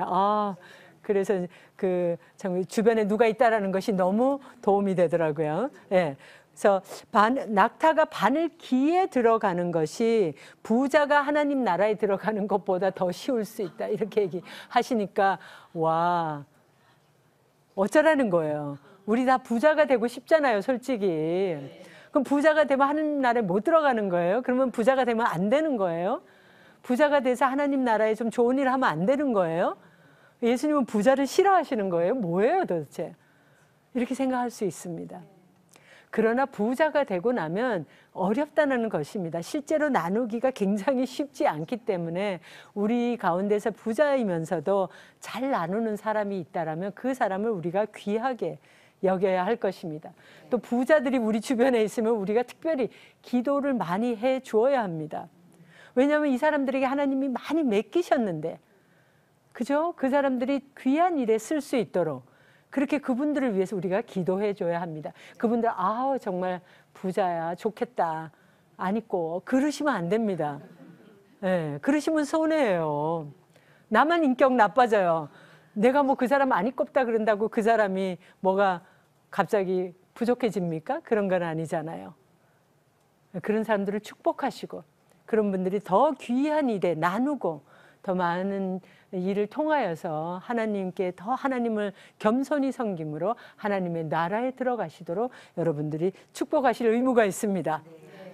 그래서 참 주변에 누가 있다라는 것이 너무 도움이 되더라고요. 예. 그래서 낙타가 바늘 귀에 들어가는 것이 부자가 하나님 나라에 들어가는 것보다 더 쉬울 수 있다, 이렇게 얘기하시니까 와, 어쩌라는 거예요. 우리 다 부자가 되고 싶잖아요, 솔직히. 그럼 부자가 되면 하나님 나라에 못 들어가는 거예요? 그러면 부자가 되면 안 되는 거예요? 부자가 돼서 하나님 나라에 좀 좋은 일을 하면 안 되는 거예요? 예수님은 부자를 싫어하시는 거예요? 뭐예요 도대체? 이렇게 생각할 수 있습니다. 그러나 부자가 되고 나면 어렵다는 것입니다. 실제로 나누기가 굉장히 쉽지 않기 때문에 우리 가운데서 부자이면서도 잘 나누는 사람이 있다면 그 사람을 우리가 귀하게 여겨야 할 것입니다. 또 부자들이 우리 주변에 있으면 우리가 특별히 기도를 많이 해 주어야 합니다. 왜냐하면 이 사람들에게 하나님이 많이 맡기셨는데, 그죠? 그 사람들이 귀한 일에 쓸 수 있도록 그렇게 그분들을 위해서 우리가 기도해 줘야 합니다. 그분들 정말 부자야, 좋겠다 안 있고 그러시면 안 됩니다. 네, 그러시면 손해예요. 나만 인격 나빠져요. 내가 뭐 그 사람 안 있겁다 그런다고 그 사람이 뭐가 갑자기 부족해집니까? 그런 건 아니잖아요. 그런 사람들을 축복하시고 그런 분들이 더 귀한 일에 나누고 더 많은 일을 통하여서 하나님께 더 하나님을 겸손히 섬김으로 하나님의 나라에 들어가시도록 여러분들이 축복하실 의무가 있습니다.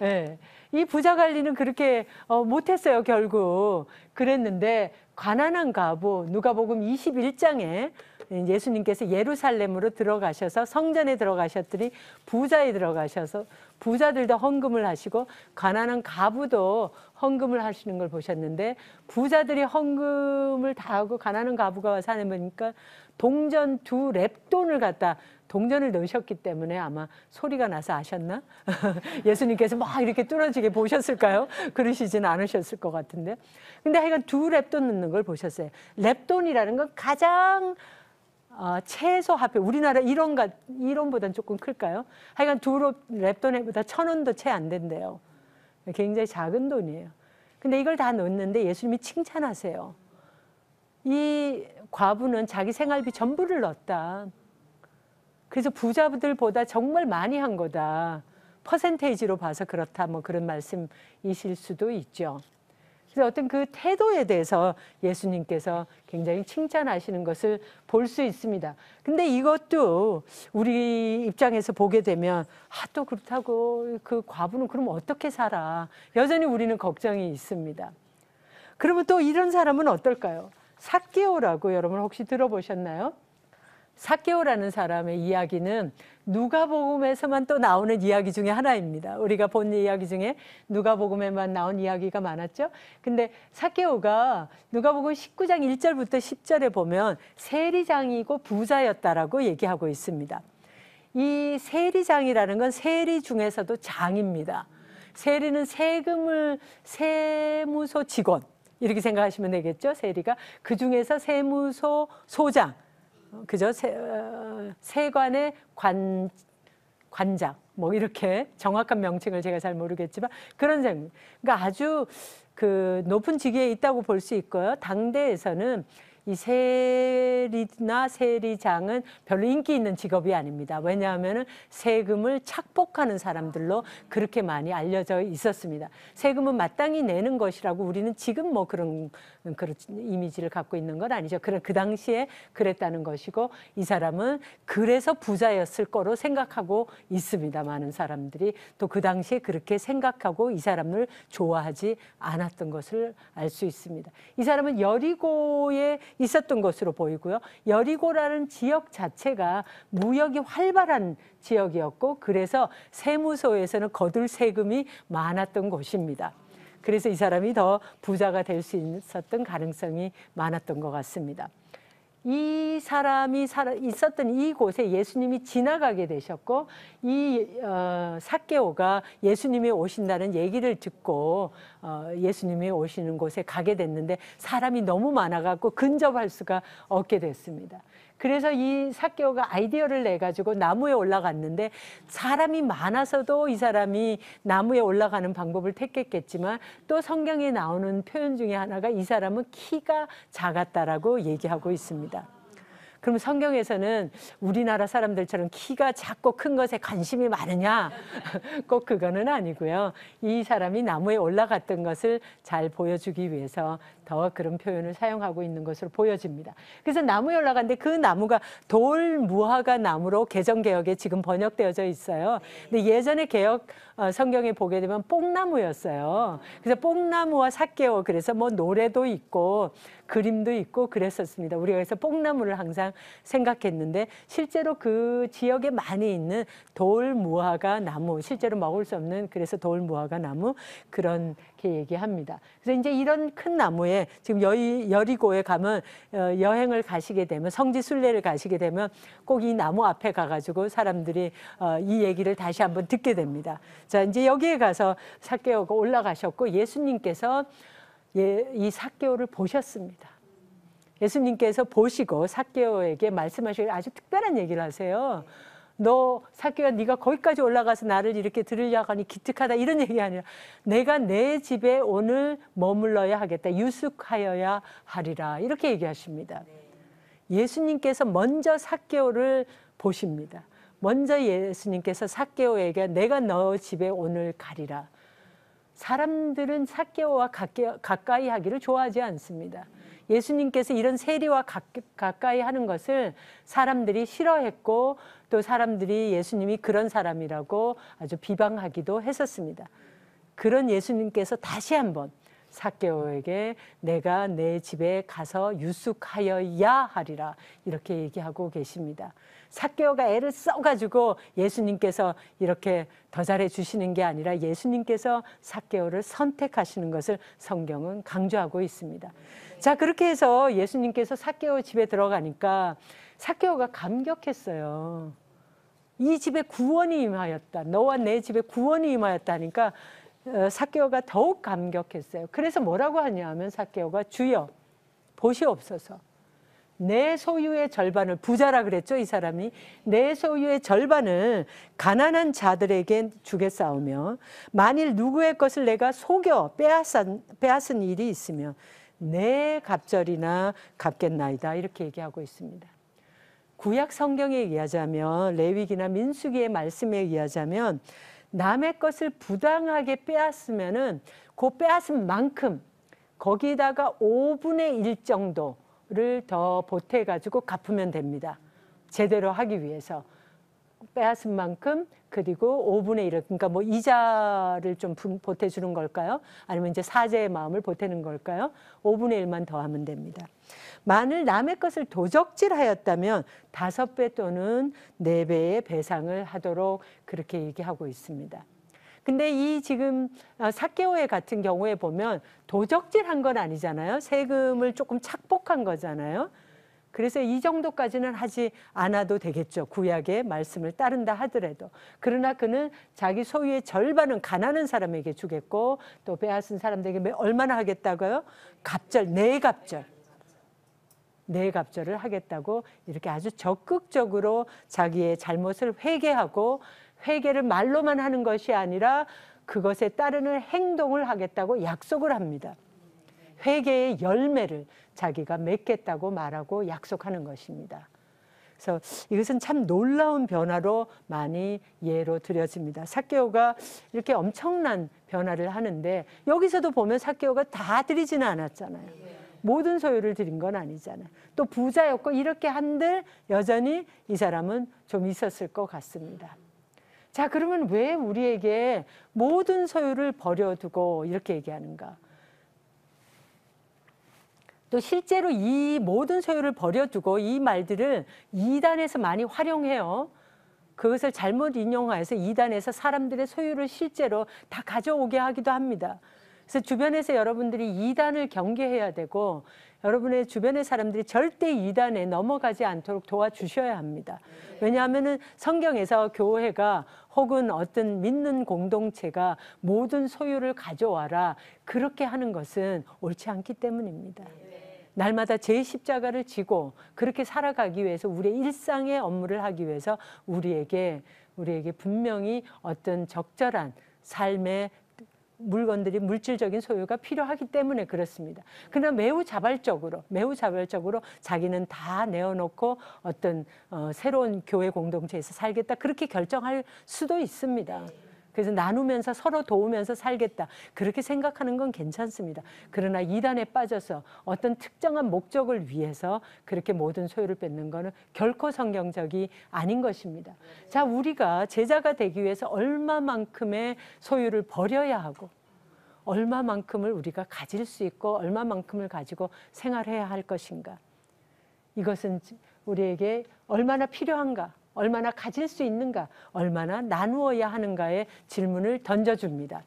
예. 이 부자 관리는 그렇게 못했어요, 결국. 그랬는데 가난한 과부, 누가복음 21장에 예수님께서 예루살렘으로 들어가셔서 성전에 들어가셨더니 부자에 들어가셔서 부자들도 헌금을 하시고 가난한 과부도 헌금을 하시는 걸 보셨는데, 부자들이 헌금을 다 하고 가난한 과부가 와서 하는 보니까 동전 2렙돈을 갖다 동전을 넣으셨기 때문에 아마 소리가 나서 아셨나? 예수님께서 막 이렇게 뚫어지게 보셨을까요? 그러시지는 않으셨을 것 같은데. 근데 하여간 2렙돈 넣는 걸 보셨어요. 렙돈이라는 건 가장 최소 화폐, 우리나라 1원보다는 조금 클까요? 하여간 2렙돈보다 1,000원도 채 안 된대요. 굉장히 작은 돈이에요. 근데 이걸 다 넣었는데 예수님이 칭찬하세요. 이 과부는 자기 생활비 전부를 넣었다. 그래서 부자들보다 정말 많이 한 거다. 퍼센테이지로 봐서 그렇다. 뭐 그런 말씀이실 수도 있죠. 그래서 어떤 그 태도에 대해서 예수님께서 굉장히 칭찬하시는 것을 볼 수 있습니다. 근데 이것도 우리 입장에서 보게 되면 또 그렇다고 그 과부는 그럼 어떻게 살아? 여전히 우리는 걱정이 있습니다. 그러면 또 이런 사람은 어떨까요? 삭개오라고 여러분 혹시 들어보셨나요? 삭개오라는 사람의 이야기는 누가복음에서만 또 나오는 이야기 중에 하나입니다. 우리가 본 이야기 중에 누가복음에만 나온 이야기가 많았죠. 근데 삭개오가 누가복음 19장 1절부터 10절에 보면 세리장이고 부자였다라고 얘기하고 있습니다. 이 세리장이라는 건 세리 중에서도 장입니다. 세리는 세무소 직원 이렇게 생각하시면 되겠죠. 세리가 그 중에서 세무소 소장, 그죠? 세관의 관장, 뭐 이렇게 정확한 명칭을 제가 잘 모르겠지만 그런 셈. 그러니까 아주 그 높은 직위에 있다고 볼 수 있고요. 당대에서는 이 세리나 세리장은 별로 인기 있는 직업이 아닙니다. 왜냐하면 세금을 착복하는 사람들로 그렇게 많이 알려져 있었습니다. 세금은 마땅히 내는 것이라고 우리는 지금 뭐 그런 이미지를 갖고 있는 건 아니죠. 그 당시에 그랬다는 것이고, 이 사람은 그래서 부자였을 거로 생각하고 있습니다. 많은 사람들이 또 그 당시에 그렇게 생각하고 이 사람을 좋아하지 않았던 것을 알 수 있습니다. 이 사람은 여리고에 있었던 것으로 보이고요. 여리고라는 지역 자체가 무역이 활발한 지역이었고, 그래서 세무소에서는 거둘 세금이 많았던 곳입니다. 그래서 이 사람이 더 부자가 될 수 있었던 가능성이 많았던 것 같습니다. 이 사람이 있었던 이곳에 예수님이 지나가게 되셨고, 이 삭개오가 예수님이 오신다는 얘기를 듣고 예수님이 오시는 곳에 가게 됐는데 사람이 너무 많아갖고 근접할 수가 없게 됐습니다. 그래서 이 삭개오가 아이디어를 내가지고 나무에 올라갔는데, 사람이 많아서도 이 사람이 나무에 올라가는 방법을 택했겠지만 또 성경에 나오는 표현 중에 하나가 이 사람은 키가 작았다라고 얘기하고 있습니다. 그럼 성경에서는 우리나라 사람들처럼 키가 작고 큰 것에 관심이 많으냐? 꼭 그거는 아니고요. 이 사람이 나무에 올라갔던 것을 잘 보여주기 위해서 더 그런 표현을 사용하고 있는 것으로 보여집니다. 그래서 나무에 올라갔는데 그 나무가 돌무화과 나무로 개정개역에 지금 번역되어져 있어요. 근데 예전에 개역 성경에 보게 되면 뽕나무였어요. 그래서 뽕나무와 삭개오, 그래서 뭐 노래도 있고 그림도 있고 그랬었습니다. 우리가 그래서 뽕나무를 항상 생각했는데, 실제로 그 지역에 많이 있는 돌무화과 나무, 실제로 먹을 수 없는, 그래서 돌무화과 나무, 그렇게 얘기합니다. 그래서 이제 이런 큰 나무에 지금 여리고에 가면 여행을 가시게 되면, 성지 순례를 가시게 되면 꼭 이 나무 앞에 가가지고 사람들이 이 얘기를 다시 한번 듣게 됩니다. 자, 이제 여기에 가서 삭개오가 올라가셨고 예수님께서 이 삭개오를 보셨습니다. 예수님께서 보시고 삭개오에게 말씀하시고 아주 특별한 얘기를 하세요. 너 삭개오야, 네가 거기까지 올라가서 나를 이렇게 들으려고 하니 기특하다, 이런 얘기 아니라 내가 내 집에 오늘 머물러야 하겠다, 유숙하여야 하리라, 이렇게 얘기하십니다. 예수님께서 먼저 삭개오를 보십니다. 먼저 예수님께서 삭개오에게 내가 너 집에 오늘 가리라. 사람들은 삭개오와 가까이 하기를 좋아하지 않습니다. 예수님께서 이런 세리와 가까이 하는 것을 사람들이 싫어했고 또 사람들이 예수님이 그런 사람이라고 아주 비방하기도 했었습니다. 그런 예수님께서 다시 한번 삭개오에게 내가 내 집에 가서 유숙하여야 하리라 이렇게 얘기하고 계십니다. 삭개오가 애를 써가지고 예수님께서 이렇게 더 잘해 주시는 게 아니라 예수님께서 삭개오를 선택하시는 것을 성경은 강조하고 있습니다. 자, 그렇게 해서 예수님께서 삭개오 집에 들어가니까 삭개오가 감격했어요. 이 집에 구원이 임하였다. 너와 내 집에 구원이 임하였다니까 삭개오가 더욱 감격했어요. 그래서 뭐라고 하냐면 삭개오가 주여 보시옵소서. 내 소유의 절반을, 부자라 그랬죠 이 사람이, 내 소유의 절반을 가난한 자들에게 주겠사오며 만일 누구의 것을 내가 속여 빼앗은 일이 있으면 내 갑절이나 갚겠나이다 이렇게 얘기하고 있습니다. 구약 성경에 의하자면 레위기나 민수기의 말씀에 의하자면 남의 것을 부당하게 빼앗으면은 그 빼앗은 만큼 거기다가 5분의 1 정도를 더 보태가지고 갚으면 됩니다. 제대로 하기 위해서 빼앗은 만큼 그리고 5분의 1, 그러니까 뭐 이자를 좀 보태주는 걸까요? 아니면 이제 사죄의 마음을 보태는 걸까요? 5분의 1만 더하면 됩니다. 만일 남의 것을 도적질하였다면 5배 또는 4배의 배상을 하도록 그렇게 얘기하고 있습니다. 근데 이 지금 삭개오의 같은 경우에 보면 도적질한 건 아니잖아요. 세금을 조금 착복한 거잖아요. 그래서 이 정도까지는 하지 않아도 되겠죠. 구약의 말씀을 따른다 하더라도. 그러나 그는 자기 소유의 절반은 가난한 사람에게 주겠고 또 빼앗은 사람들에게 얼마나 하겠다고요? 갑절, 네 갑절. 네 갑절을 하겠다고 이렇게 아주 적극적으로 자기의 잘못을 회개하고 회개를 말로만 하는 것이 아니라 그것에 따르는 행동을 하겠다고 약속을 합니다. 회개의 열매를 자기가 맺겠다고 말하고 약속하는 것입니다. 그래서 이것은 참 놀라운 변화로 많이 예로 들여집니다. 삭개오가 이렇게 엄청난 변화를 하는데 여기서도 보면 삭개오가 다 드리지는 않았잖아요. 모든 소유를 드린 건 아니잖아요. 또 부자였고 이렇게 한들 여전히 이 사람은 좀 있었을 것 같습니다. 자, 그러면 왜 우리에게 모든 소유를 버려두고 이렇게 얘기하는가? 또 실제로 이 모든 소유를 버려두고 이 말들을 이단에서 많이 활용해요. 그것을 잘못 인용해서 이단에서 사람들의 소유를 실제로 다 가져오게 하기도 합니다. 그래서 주변에서 여러분들이 이단을 경계해야 되고 여러분의 주변의 사람들이 절대 이단에 넘어가지 않도록 도와주셔야 합니다. 왜냐하면 성경에서 교회가 혹은 어떤 믿는 공동체가 모든 소유를 가져와라 그렇게 하는 것은 옳지 않기 때문입니다. 날마다 제 십자가를 지고 그렇게 살아가기 위해서 우리의 일상의 업무를 하기 위해서 우리에게 분명히 어떤 적절한 삶의 물건들이 물질적인 소유가 필요하기 때문에 그렇습니다. 그러나 매우 자발적으로 자기는 다 내어놓고 어떤 새로운 교회 공동체에서 살겠다 그렇게 결정할 수도 있습니다. 그래서 나누면서 서로 도우면서 살겠다 그렇게 생각하는 건 괜찮습니다. 그러나 이단에 빠져서 어떤 특정한 목적을 위해서 그렇게 모든 소유를 뺏는 것은 결코 성경적이 아닌 것입니다. 자, 우리가 제자가 되기 위해서 얼마만큼의 소유를 버려야 하고 얼마만큼을 우리가 가질 수 있고 얼마만큼을 가지고 생활해야 할 것인가, 이것은 우리에게 얼마나 필요한가, 얼마나 가질 수 있는가, 얼마나 나누어야 하는가의 질문을 던져줍니다.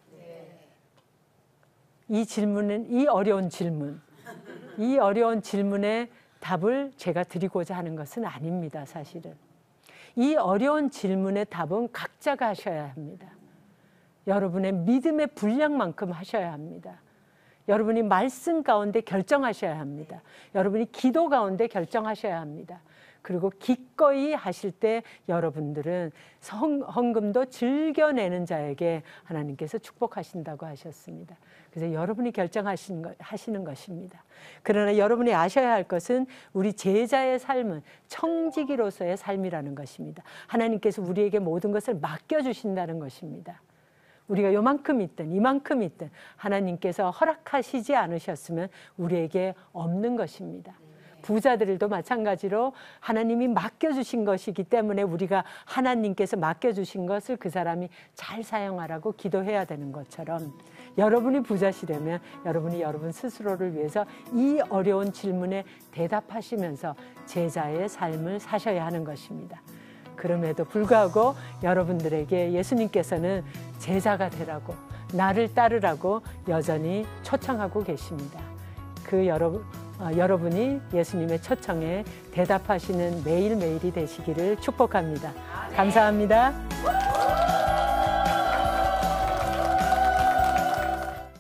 이 어려운 질문의 답을 제가 드리고자 하는 것은 아닙니다. 사실은 이 어려운 질문의 답은 각자가 하셔야 합니다. 여러분의 믿음의 분량만큼 하셔야 합니다. 여러분이 말씀 가운데 결정하셔야 합니다. 여러분이 기도 가운데 결정하셔야 합니다. 그리고 기꺼이 하실 때 여러분들은 헌금도 즐겨내는 자에게 하나님께서 축복하신다고 하셨습니다. 그래서 여러분이 하시는 것입니다. 그러나 여러분이 아셔야 할 것은 우리 제자의 삶은 청지기로서의 삶이라는 것입니다. 하나님께서 우리에게 모든 것을 맡겨주신다는 것입니다. 우리가 요만큼 있든 이만큼 있든 하나님께서 허락하시지 않으셨으면 우리에게 없는 것입니다. 부자들도 마찬가지로 하나님이 맡겨주신 것이기 때문에 우리가 하나님께서 맡겨주신 것을 그 사람이 잘 사용하라고 기도해야 되는 것처럼, 여러분이 부자시려면 여러분이 여러분 스스로를 위해서 이 어려운 질문에 대답하시면서 제자의 삶을 사셔야 하는 것입니다. 그럼에도 불구하고 여러분들에게 예수님께서는 제자가 되라고, 나를 따르라고 여전히 초청하고 계십니다. 그 여러분이 예수님의 초청에 대답하시는 매일매일이 되시기를 축복합니다. 감사합니다.